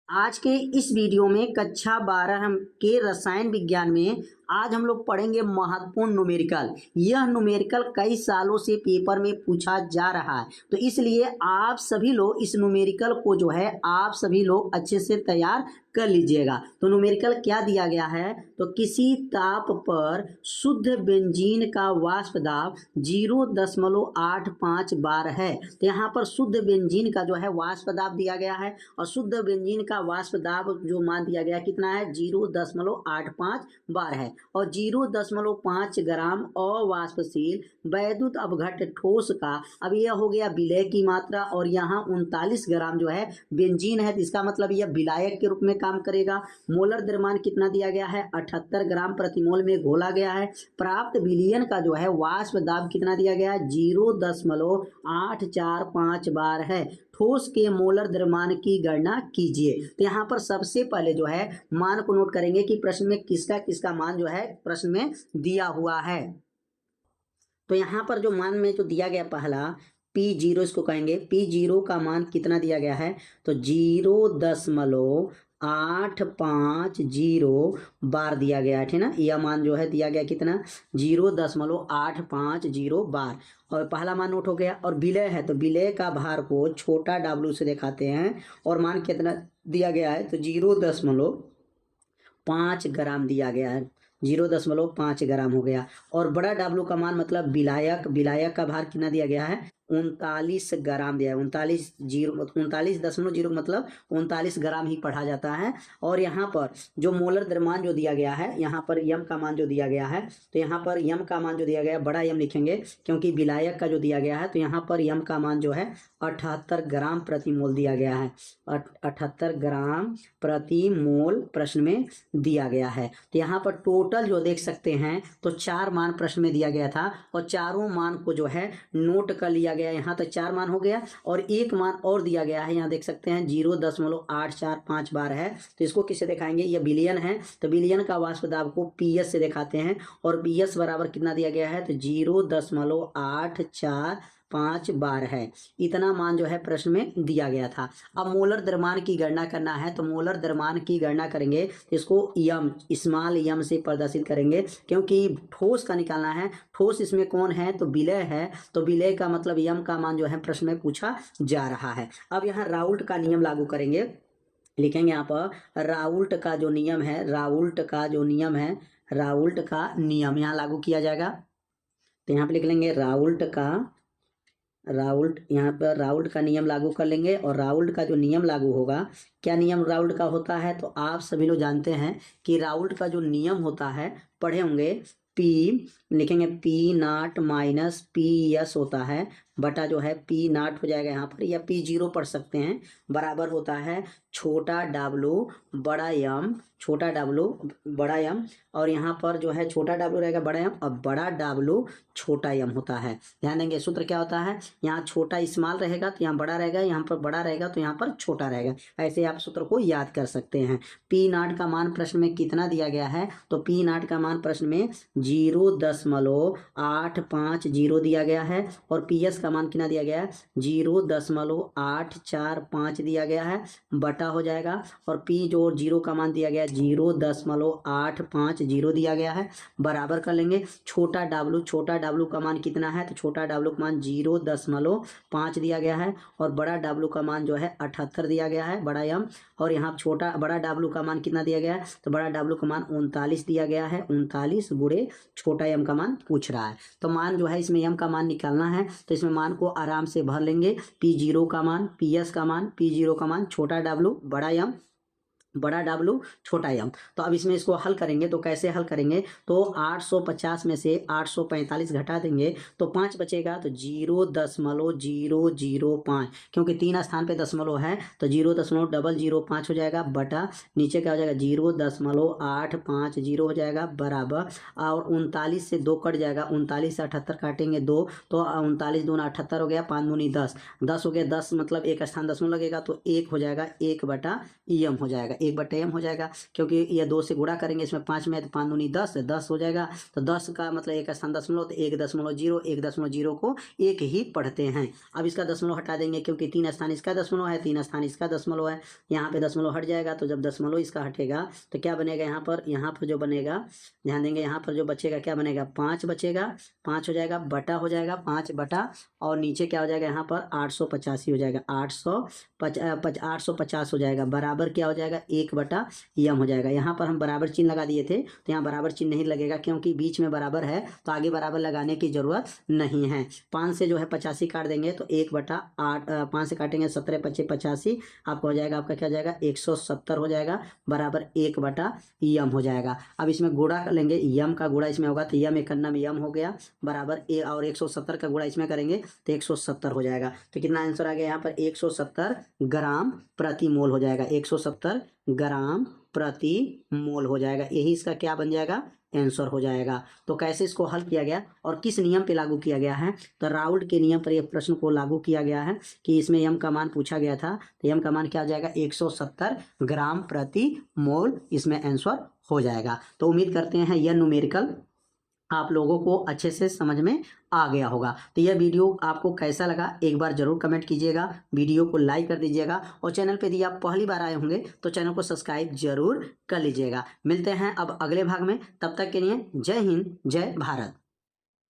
आज के इस वीडियो में कक्षा 12 के रसायन विज्ञान में आज हम लोग पढ़ेंगे महत्वपूर्ण न्यूमेरिकल। यह न्यूमेरिकल कई सालों से पेपर में पूछा जा रहा है, तो इसलिए आप सभी लोग इस न्यूमेरिकल को जो है आप सभी लोग अच्छे से तैयार कर लीजिएगा। तो न्यूमेरिकल क्या दिया गया है, तो किसी ताप पर शुद्ध बेंजीन का वाष्प दाब 0.85 बार है। तो यहाँ पर शुद्ध बेंजीन का जो है वाष्प दाब दिया गया है और शुद्ध बेंजीन का वाष्प दाब जो मान दिया गया कितना है 0.85 बार है और 0.5 ग्राम अवाष्पशील वैद्युत अपघट्य ठोस का, अब यह हो गया विलय की मात्रा और यहाँ 39 ग्राम जो है बेंजीन है, तो इसका मतलब यह विलायक के रूप में काम करेगा। मोलर द्रव्यमान कितना दिया गया है 78 ग्राम प्रति मोल में घोला गया है। प्राप्त विलयन का जो है वाष्प दाब कितना दिया गया है 0.845 बार है। ठोस के मोलर द्रव्यमान की गणना कीजिए। तो यहाँ पर सबसे पहले जो है मान को नोट करेंगे कि प्रश्न में किसका किसका मान जो है प्रश्न में दिया हुआ है। तो यहाँ पर जो मान में जो दिया गया पहला P0 इसको कहेंगे, P0 का मान कितना दिया गया है तो 0.850 बार दिया गया है, ठीक ना। यह मान जो है दिया गया कितना 0.850 बार और पहला मान नोट हो गया। और विलय है तो विलय का भार को छोटा W से दिखाते हैं और मान कितना दिया गया है तो 0.5 ग्राम दिया गया है, 0.5 ग्राम हो गया। और बड़ा W का मान मतलब विलायक का भार कितना दिया गया है 39 ग्राम दिया है, 39.0 मतलब 39 ग्राम ही पढ़ा जाता है। और यहाँ पर जो मोलर द्रव्यमान जो दिया गया है, यहाँ पर यम का मान जो दिया गया है, तो यहाँ पर यम का मान जो दिया गया है बड़ा यम लिखेंगे क्योंकि विलायक का जो दिया गया है, तो यहाँ पर यम का मान जो है 78 ग्राम प्रति मोल दिया गया है, 78 ग्राम प्रति मोल प्रश्न में दिया गया है। तो यहाँ पर टोटल जो देख सकते हैं तो 4 मान प्रश्न में दिया गया था और चारों मान को जो है नोट कर लिया गया। यहाँ तक 4 मान हो गया और एक मान और दिया गया है, यहाँ देख सकते हैं 0.845 बार है। तो इसको किससे दिखाएंगे, ये बिलियन है तो बिलियन का वाष्प दाब को PS से दिखाते हैं और PS बराबर कितना दिया गया है तो 0.845 बार है। इतना मान जो है प्रश्न में दिया गया था। अब मोलर द्रव्यमान की गणना करना है तो मोलर द्रव्यमान की गणना करेंगे, इसको यम स्मॉल यम से प्रदर्शित करेंगे क्योंकि ठोस का निकालना है। ठोस इसमें कौन है तो विलय है, तो विलय का मतलब यम का मान जो है प्रश्न में पूछा जा रहा है। अब यहाँ राउल्ट का नियम लागू करेंगे, लिखेंगे यहाँ पर राउल्ट का जो नियम है, राउल्ट का जो नियम है, राउल्ट का नियम यहाँ लागू किया जाएगा। तो यहाँ पे लिख लेंगे यहाँ पर राउल्ट का नियम लागू कर लेंगे। और राउल्ट का जो नियम लागू होगा, क्या नियम राउल्ट का होता है तो आप सभी लोग जानते हैं कि राउल्ट का जो नियम होता है पढ़े होंगे, P लिखेंगे P0 माइनस PS होता है बटा जो है P0 हो जाएगा यहाँ पर, या P0 पढ़ सकते हैं, बराबर होता है छोटा W बड़ा M, छोटा W बड़ा M और यहाँ पर जो है छोटा W रहेगा बड़ा M और बड़ा W छोटा M होता है। ध्यान देंगे सूत्र क्या होता है, यहाँ छोटा स्मॉल रहेगा तो यहाँ बड़ा रहेगा, यहाँ पर बड़ा रहेगा तो यहाँ पर छोटा रहेगा। ऐसे आप सूत्र को याद कर सकते हैं। P0 का मान प्रश्न में कितना दिया गया है तो P0 का मान प्रश्न में 0.850 दिया गया है और PS का मान कितना दिया गया है 0.845 दिया गया है बटा हो जाएगा। और P जो 0 का मान दिया गया 0.850 दिया गया है, बराबर कर लेंगे छोटा W का मान कितना है तो छोटा W का मान 0.5 दिया गया है और बड़ा W का मान जो है 78 दिया गया है बड़ा M। और यहाँ बड़ा W का मान कितना दिया गया है तो बड़ा W का मान 39 दिया गया है, 39 गुणे छोटा M का मान पूछ रहा है। तो मान जो है इसमें M का मान निकालना है तो इसमें मान को आराम से भर लेंगे। P0 का मान, PS का मान, P0 का मान छोटा W बड़ा M, बड़ा W छोटा M। तो अब इसमें इसको हल करेंगे तो कैसे हल करेंगे तो 850 में से 845 घटा देंगे तो 5 बचेगा तो 0.005, क्योंकि 3 स्थान पे दशमलव है तो 0.005 हो जाएगा बटा नीचे क्या हो जाएगा 0.850 हो जाएगा बराबर। और 39 से 2 कट जाएगा, 39 से 78 काटेंगे 2 तो 39 दूना 78 हो गया, 5 दूनी 10 हो गया, 10 मतलब एक स्थान दशमलव लगेगा तो 1 हो जाएगा, 1 बटा M हो जाएगा, 1/m हो जाएगा, क्योंकि ये 2 से गुणा करेंगे, इसमें 5 में तो 5 दूनी 10, 10 हो जाएगा। तो 10 का मतलब एक स्थान दशमलव, तो 1.0, 1.0 को एक ही पढ़ते हैं। अब इसका दशमलव हटा देंगे, क्योंकि 3 स्थान इसका दशमलव है, 3 स्थान इसका दशमलव है, यहाँ पे दशमलव हट जाएगा। तो जब दशमलव इसका हटेगा तो क्या बनेगा, यहाँ पर जो बनेगा, ध्यान देंगे, यहाँ पर जो बचेगा क्या बनेगा, 5 बचेगा, 5 हो जाएगा, बटा हो जाएगा, 5 बटा, और नीचे क्या हो जाएगा, यहाँ पर 885 हो जाएगा, 850 हो जाएगा, बराबर क्या हो जाएगा, 1/m हो जाएगा। यहाँ पर हम बराबर चिन्ह लगा दिए थे, तो यहाँ बराबर चिन्ह नहीं लगेगा, क्योंकि बीच में बराबर है, तो आगे बराबर लगाने की जरूरत नहीं है। 5 से जो है 85 काट देंगे, तो 1/8, 5 से काटेंगे 17 × 5 = 85, आपको हो जाएगा, आपका क्या हो जाएगा, 170 हो जाएगा, बराबर 1/m हो जाएगा। अब इसमें गुणा कर लेंगे, यम का गुणा इसमें होगा, तो यम 1 में यम हो गया, बराबर और 170 का गुणा इसमें करेंगे तो 170 हो जाएगा। तो कितना आंसर आ गया, यहाँ पर 170 ग्राम प्रति मोल हो जाएगा, 170 ग्राम प्रति मोल हो जाएगा। यही इसका क्या बन जाएगा, आंसर हो जाएगा। तो कैसे इसको हल किया गया और किस नियम पे लागू किया गया है, तो राउल्ट के नियम पर यह प्रश्न को लागू किया गया है कि इसमें यम का मान पूछा गया था, तो यम का मान क्या आ जाएगा, 170 ग्राम प्रति मोल इसमें आंसर हो जाएगा। तो उम्मीद करते हैं यह न्यूमेरिकल आप लोगों को अच्छे से समझ में आ गया होगा। तो यह वीडियो आपको कैसा लगा एक बार जरूर कमेंट कीजिएगा, वीडियो को लाइक कर दीजिएगा, और चैनल पे यदि आप पहली बार आए होंगे तो चैनल को सब्सक्राइब जरूर कर लीजिएगा। मिलते हैं अब अगले भाग में, तब तक के लिए जय हिंद, जय भारत।